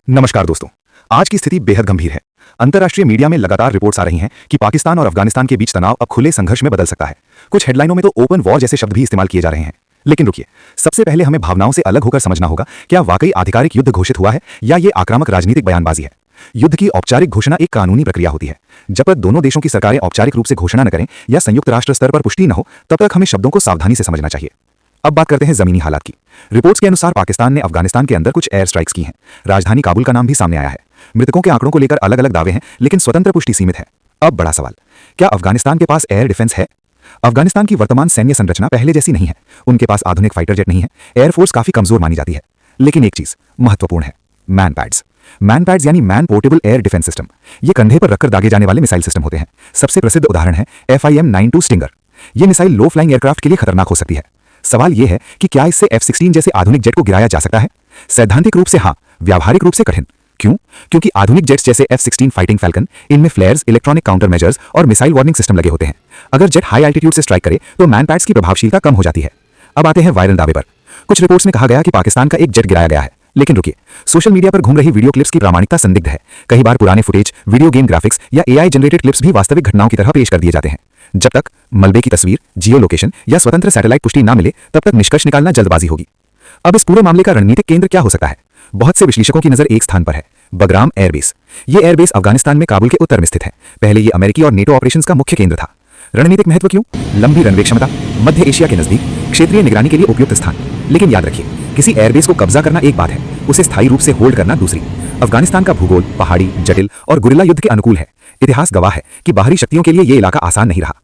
नमस्कार दोस्तों। आज की स्थिति बेहद गंभीर है। अंतर्राष्ट्रीय मीडिया में लगातार रिपोर्ट्स आ रही हैं कि पाकिस्तान और अफगानिस्तान के बीच तनाव अब खुले संघर्ष में बदल सकता है। कुछ हेडलाइनों में तो ओपन वॉर जैसे शब्द भी इस्तेमाल किए जा रहे हैं। लेकिन रुकिए, सबसे पहले हमें भावनाओं से अलग होकर समझना होगा, क्या वाकई आधिकारिक युद्ध घोषित हुआ है या ये आक्रामक राजनीतिक बयानबाजी है। युद्ध की औपचारिक घोषणा एक कानूनी प्रक्रिया होती है। जब तक दोनों देशों की सरकारें औपचारिक रूप से घोषणा न करें या संयुक्त राष्ट्र स्तर पर पुष्टि न हो, तब तक हमें शब्दों को सावधानी से समझना चाहिए। अब बात करते हैं जमीनी हालात की। रिपोर्ट्स के अनुसार पाकिस्तान ने अफगानिस्तान के अंदर कुछ एयर स्ट्राइक्स की हैं। राजधानी काबुल का नाम भी सामने आया है। मृतकों के आंकड़ों को लेकर अलग अलग दावे हैं, लेकिन स्वतंत्र पुष्टि सीमित है। अब बड़ा सवाल, क्या अफगानिस्तान के पास एयर डिफेंस है? अफगानिस्तान की वर्तमान सैन्य संरचना पहले जैसी नहीं है। उनके पास आधुनिक फाइटर जेट नहीं है। एयरफोर्स काफी कमजोर मानी जाती है। लेकिन एक चीज महत्वपूर्ण है, मैन पैड्स। मैन पैड्स यानी man portable air defence system. ये कंधे पर रखकर दागे जाने वाले मिसाइल सिस्टम होते हैं। सबसे प्रसिद्ध उदाहरण है FIM-92 स्टिंगर। ये मिसाइल लो फ्लाइंग एयरक्राफ्ट के लिए खतरनाक हो सकती है। सवाल यह है कि क्या इससे F-16 जैसे आधुनिक जेट को गिराया जा सकता है? सैद्धांतिक रूप से हाँ, व्यावहारिक रूप से कठिन। क्यों? क्योंकि आधुनिक जेट्स जैसे F-16 फाइटिंग फैल्कन, इनमें फ्लेयर्स, इलेक्ट्रॉनिक काउंटर मेजर्स और मिसाइल वार्निंग सिस्टम लगे होते हैं। अगर जेट हाई एल्टीट्यूड से स्ट्राइक करे तो मैन पैड्स की प्रभावशीलता कम हो जाती है। अब आते हैं वायरल दावे पर। कुछ रिपोर्ट्स में कहा गया कि पाकिस्तान का एक जेट गिराया गया है। लेकिन रुकिए, सोशल मीडिया पर घूम रही वीडियो क्लिप्स की प्रामाणिकता संदिग्ध है। कई बार पुराने फुटेज, वीडियो गेम ग्राफिक्स या AI जनरेटेड क्लिप्स भी वास्तविक घटनाओं की तरह पेश कर दिए जाते हैं। जब तक मलबे की तस्वीर, जियो लोकेशन या स्वतंत्र सैटेलाइट पुष्टि ना मिले, तब तक निष्कर्ष निकालना जल्दबाजी होगी। अब इस पूरे मामले का रणनीतिक केंद्र क्या हो सकता है? बहुत से विश्लेषकों की नजर एक स्थान पर है, बगराम एयरबेस। ये एयरबेस अफगानिस्तान में काबुल के उत्तर में स्थित है। पहले ये अमेरिकी और नेटो ऑपरेशंस का मुख्य केंद्र था। रणनीतिक महत्व क्यों? लंबी रनवे क्षमता, मध्य एशिया के नजदीक, क्षेत्रीय निगरानी के लिए उपयुक्त स्थान। लेकिन याद रखिए, किसी एयरबेस को कब्जा करना एक बात है, उसे स्थायी रूप से होल्ड करना दूसरी। अफगानिस्तान का भूगोल पहाड़ी, जटिल और गुरिल्ला युद्ध के अनुकूल है। इतिहास गवाह है कि बाहरी शक्तियों के लिए यह इलाका आसान नहीं रहा।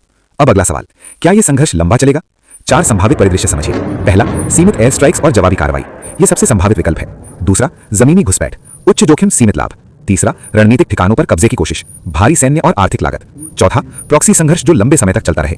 अब अगला सवाल, क्या यह संघर्ष लंबा चलेगा? 4 संभावित परिदृश्य समझिए। पहला, सीमित एयर स्ट्राइक्स और जवाबी कार्रवाई। यह सबसे संभावित विकल्प है। दूसरा, जमीनी घुसपैठ, उच्च जोखिम सीमित लाभ। तीसरा, रणनीतिक ठिकानों पर कब्जे की कोशिश, भारी सैन्य और आर्थिक लागत। चौथा, प्रॉक्सी संघर्ष जो लंबे समय तक चलता रहे।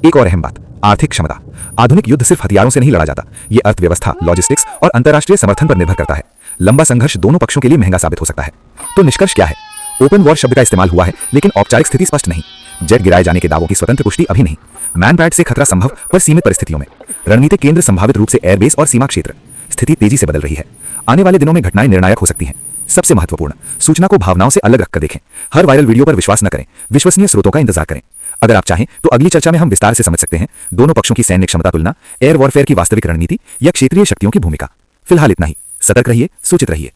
एक और अहम बात, आर्थिक क्षमता। आधुनिक युद्ध सिर्फ हथियारों से नहीं लड़ा जाता। यह अर्थव्यवस्था, लॉजिस्टिक्स और अंतर्राष्ट्रीय समर्थन पर निर्भर करता है। लंबा संघर्ष दोनों पक्षों के लिए महंगा साबित हो सकता है। तो निष्कर्ष क्या है? ओपन वॉर शब्द का इस्तेमाल हुआ है, लेकिन औपचारिक स्थिति स्पष्ट नहीं। जेट गिराए जाने के दावों की स्वतंत्र पुष्टि अभी नहीं। मैन पैड से खतरा संभव, पर सीमित परिस्थितियों में। रणनीतिक केंद्र संभावित रूप से एयरबेस और सीमा क्षेत्र। स्थिति तेजी से बदल रही है। आने वाले दिनों में घटनाएं निर्णायक हो सकती हैं। सबसे महत्वपूर्ण, सूचना को भावनाओं से अलग रखकर देखें। हर वायरल वीडियो पर विश्वास न करें। विश्वसनीय स्रोतों का इंतजार करें। अगर आप चाहें तो अगली चर्चा में हम विस्तार से समझ सकते हैं दोनों पक्षों की सैन्य क्षमता तुलना, एयर वॉरफेयर की वास्तविक रणनीति या क्षेत्रीय शक्तियों की भूमिका। फिलहाल इतना ही। सतर्क रहिए, सूचित रहिए।